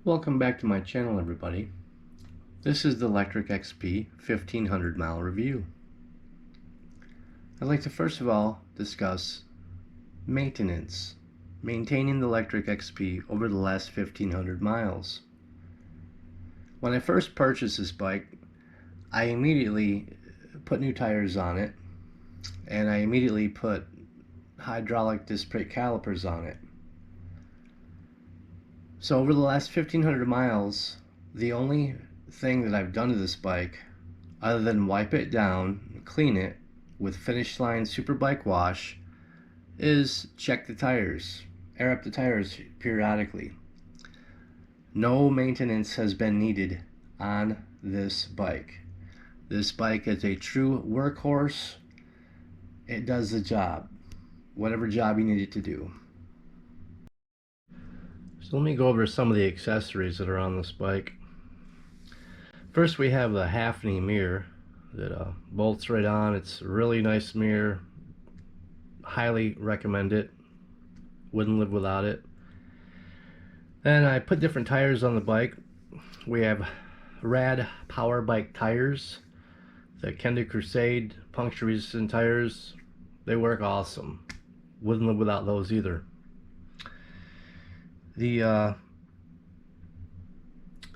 Welcome back to my channel, everybody. This is the Lectric XP 1500 mile review. I'd like to first of all discuss maintenance, maintaining the Lectric XP over the last 1500 miles. When I first purchased this bike, I immediately put new tires on it, and I immediately put hydraulic disc brake calipers on it. So over the last 1500 miles, the only thing that I've done to this bike, other than wipe it down and clean it with Finish Line Superbike Wash, is check the tires, air up the tires periodically. No maintenance has been needed on this bike. This bike is a true workhorse. It does the job, whatever job you need it to do. So let me go over some of the accessories that are on this bike. First, we have the half-knee mirror that bolts right on. It's a really nice mirror. Highly recommend it. Wouldn't live without it. And I put different tires on the bike. We have Rad Power Bike tires, the Kenda Crusade puncture resistant tires. They work awesome. Wouldn't live without those either. The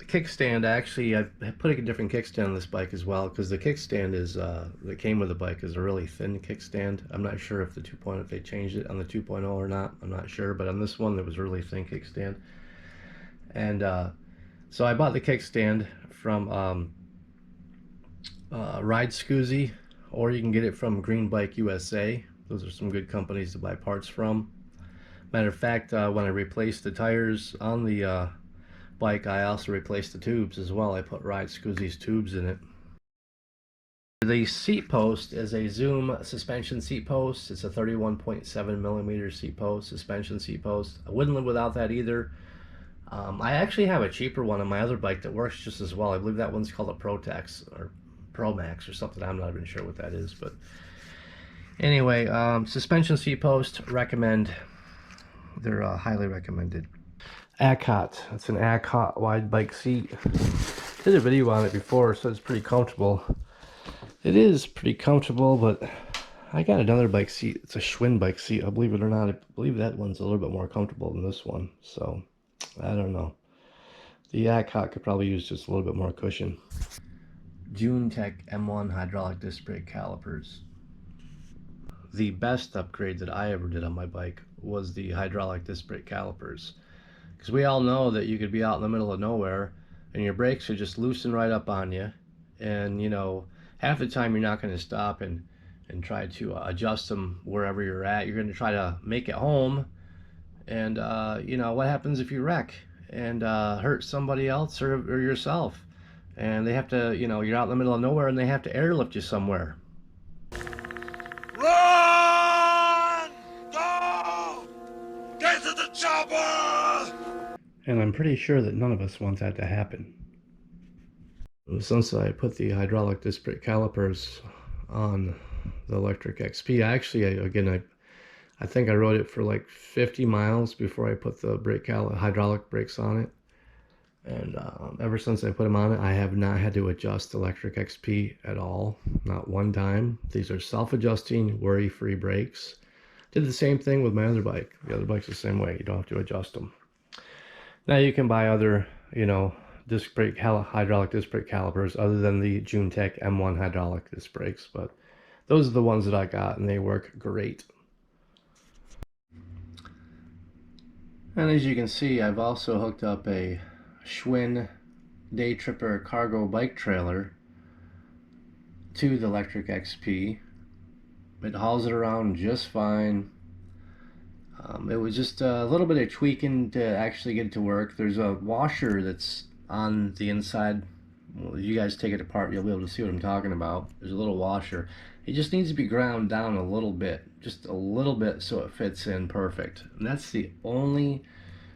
kickstand, actually, I put a different kickstand on this bike as well, because the kickstand is that came with the bike is a really thin kickstand. I'm not sure if the 2.0, if they changed it on the 2.0 or not. I'm not sure, but on this one there was a really thin kickstand. And so I bought the kickstand from Ride Scoozy, or you can get it from Green Bike USA. Those are some good companies to buy parts from. Matter of fact, when I replaced the tires on the bike, I also replaced the tubes as well. I put Ride Scoozy's tubes in it. The seat post is a Zoom suspension seat post. It's a 31.7 millimeter seat post, suspension seat post. I wouldn't live without that either. I actually have a cheaper one on my other bike that works just as well. I believe that one's called a Protex or Promax or something. I'm not even sure what that is, but anyway, suspension seat post, recommend. They're highly recommended. Acot. It's an Acot wide bike seat. Did a video on it before, so it's pretty comfortable. It is pretty comfortable, but I got another bike seat. It's a Schwinn bike seat. I believe it or not, I believe that one's a little bit more comfortable than this one. So I don't know. The Acot could probably use just a little bit more cushion. JuneTech M1 hydraulic disc brake calipers. The best upgrade that I ever did on my bike was the hydraulic disc brake calipers, because we all know that you could be out in the middle of nowhere and your brakes are just loosen right up on you, and you know, half the time you're not going to stop and try to adjust them wherever you're at. You're going to try to make it home, and you know, what happens if you wreck and hurt somebody else or yourself, and they have to, you know, you're out in the middle of nowhere and they have to airlift you somewhere. And I'm pretty sure that none of us want that to happen. Since I put the hydraulic disc brake calipers on the Lectric XP, I think I rode it for like 50 miles before I put the hydraulic brakes on it. And ever since I put them on it, I have not had to adjust the Lectric XP at all. Not one time. These are self-adjusting, worry-free brakes. Did the same thing with my other bike. The other bike's the same way. You don't have to adjust them. Now you can buy other, you know, hydraulic disc brake calipers other than the JuneTech M1 hydraulic disc brakes, but those are the ones that I got, and they work great. And as you can see, I've also hooked up a Schwinn Day Tripper cargo bike trailer to the Lectric XP. It hauls it around just fine. It was just a little bit of tweaking to actually get it to work. There's a washer that's on the inside. Well, you guys take it apart, you'll be able to see what I'm talking about. There's a little washer. It just needs to be ground down a little bit, just a little bit, so it fits in perfect. And that's the only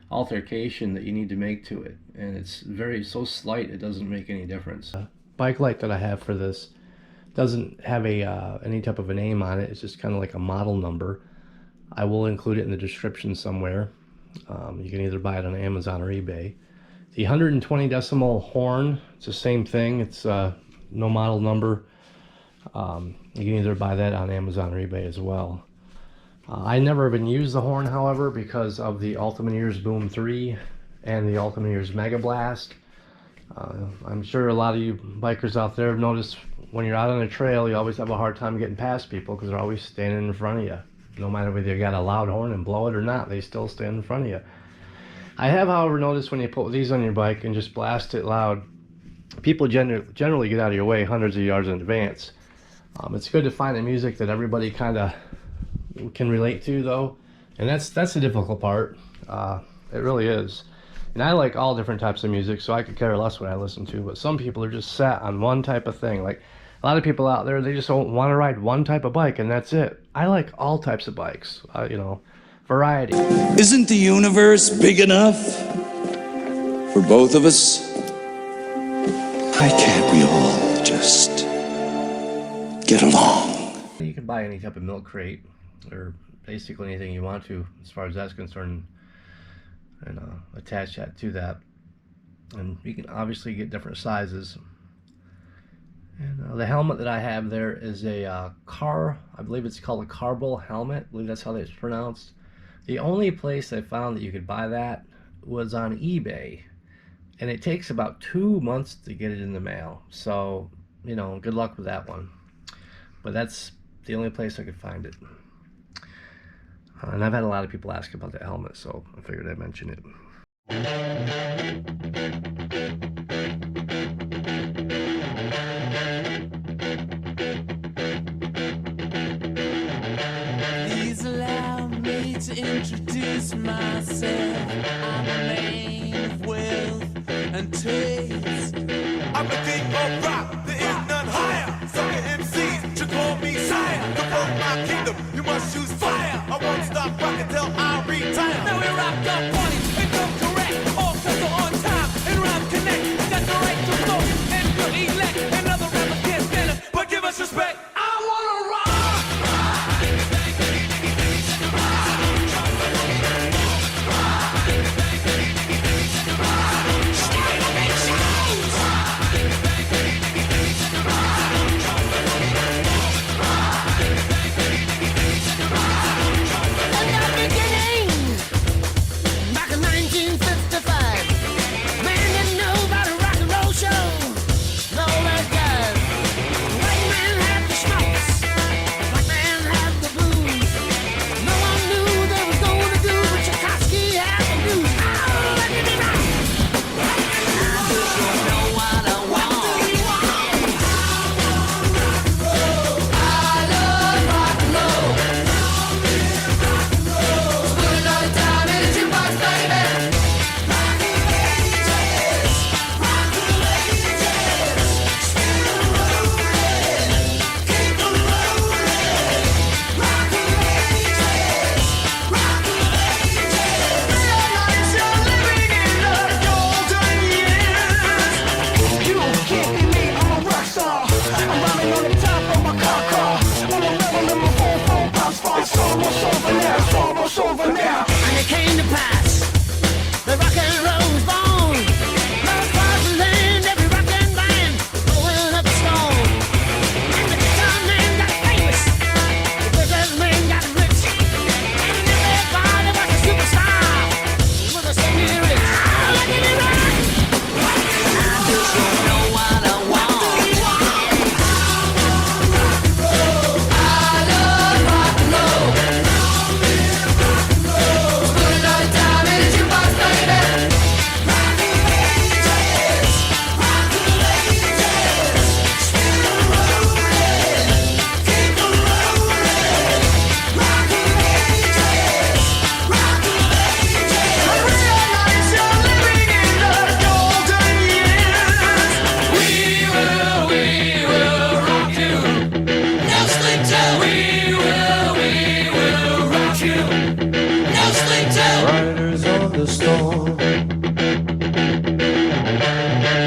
altercation that you need to make to it. And it's so slight, it doesn't make any difference. Bike light that I have for this doesn't have any type of a name on it. It's just kind of like a model number. I will include it in the description somewhere. You can either buy it on Amazon or eBay. The 120 decimal horn, it's the same thing. It's no model number. You can either buy that on Amazon or eBay as well. I never even used the horn, however, because of the Ultimate Ears Boom 3 and the Ultimate Ears Mega Blast. I'm sure a lot of you bikers out there have noticed when you're out on a trail, you always have a hard time getting past people because they're always standing in front of you. No matter whether you got a loud horn and blow it or not, they still stand in front of you. I have, however, noticed when you put these on your bike and just blast it loud, people generally get out of your way hundreds of yards in advance. It's good to find the music that everybody kind of can relate to, though, and that's the difficult part. It really is. And I like all different types of music, so I could care less what I listen to, but some people are just set on one type of thing. Like a lot of people out there, they just don't want to ride one type of bike and that's it. I like all types of bikes, you know, variety. Isn't the universe big enough for both of us? Why can't we all just get along? You can buy any type of milk crate or basically anything you want to as far as that's concerned, and attach that to that, and you can obviously get different sizes. And the helmet that I have there is a I believe it's called a Carbol helmet. I believe that's how it's pronounced. The only place I found that you could buy that was on eBay, and it takes about 2 months to get it in the mail, so you know, good luck with that one. But that's the only place I could find it. And I've had a lot of people ask about that helmet, so I figured I'd mention it. Please allow me to introduce myself. I'm a man of wealth and taste. I'm the king of rock, there is none higher. Sucker MCs should call me sire. To form my kingdom, you must choose fire. I won't stop rocking till I retire. Now we rock the party and come correct. All cuts are on time and rhyme connect. Got the right to flow and to elect. Another rapper can't stand it, but give us respect. I wanna rock.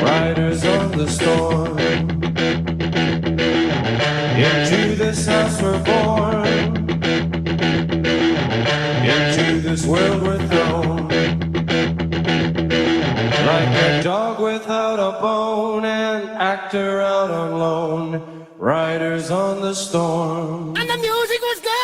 Riders on the storm. Into this house we're born. Into this world we're thrown. Like riders on the storm. And the music was good.